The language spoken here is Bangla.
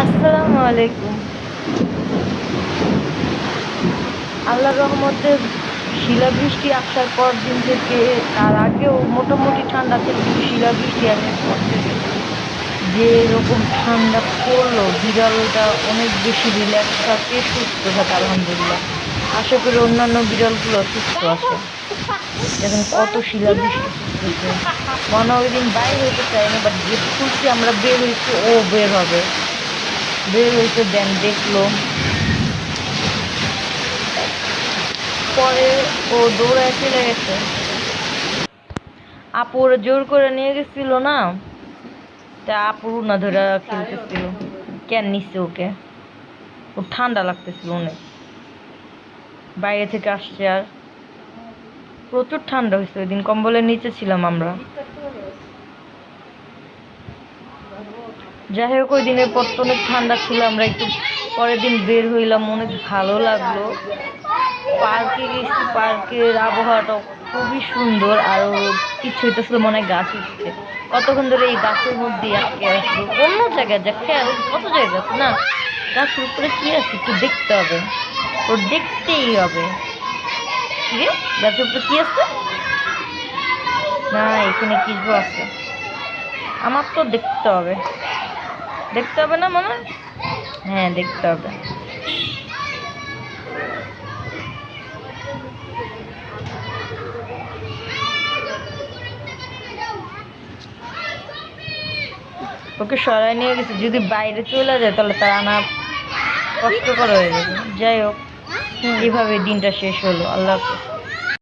আসসালামু আলাইকুম। আল্লাহর রহমতে শিলাবৃষ্টি আসার পর দিন থেকে তার আগেও মোটামুটি ঠান্ডা ছিল, কিন্তু শিলাবৃষ্টি আসার পর থেকে যে এরকম ঠান্ডা পড়লো, বিড়ালটা অনেক বেশি রিল্যাক্স থাকে, সুস্থ থাকে আলহামদুলিল্লাহ। আশা করি অন্যান্য বিড়ালগুলো সুস্থ আছে। দেখেন কত শিলাবৃষ্টি পড়তেছে, মনে হয় ওই দিন বাইর হইতে চাইনি, বাট গেট খুলছি আমরা, বের হয়েছি, ও বের হবে, বের হয়েছে, দেন দেখলো, পরে ও দৌড়ায় চলে গেছে। আপু ওরা জোর করে নিয়ে গেছিল না, তা আপুর না ধরে খেলতেছিল। কেন নিচ্ছে ওকে? ও ঠান্ডা লাগতেছিল অনেক, বাইরে থেকে আসছে, আর প্রচুর ঠান্ডা হয়েছে ওই দিন, কম্বলের নিচে ছিলাম আমরা। যাই হোক, ওই দিনের পর তো অনেক ঠান্ডা ছিল, আমরা একটু পরের দিন বের হইলাম, অনেক ভালো লাগলো। পার্কে গেছি, পার্কের আবহাওয়াটা খুবই সুন্দর, আর কিছু হইতেছিল মনে হয় গাছ উঠছে, কতক্ষণ ধরে এই গাছের মধ্যে আটকে আসলো। অন্য জায়গায় যা খেয়াল, কত জায়গা আছে না, গাছের উপরে কি আছে একটু দেখতে হবে, ওর দেখতেই হবে। কি রে, গাছের উপরে কি আছে? না, এখানে কিছু আছে, আমার তো দেখতে হবে, দেখতে হবে না মনে হয়? হ্যাঁ, দেখতে হবে। ওকে সরাই নিয়ে গেছে, যদি বাইরে চলে যায় তাহলে তার আনা কষ্টকর হয়ে যাবে। যাই হোক, এভাবে দিনটা শেষ হলো। আল্লাহ হাফেজ।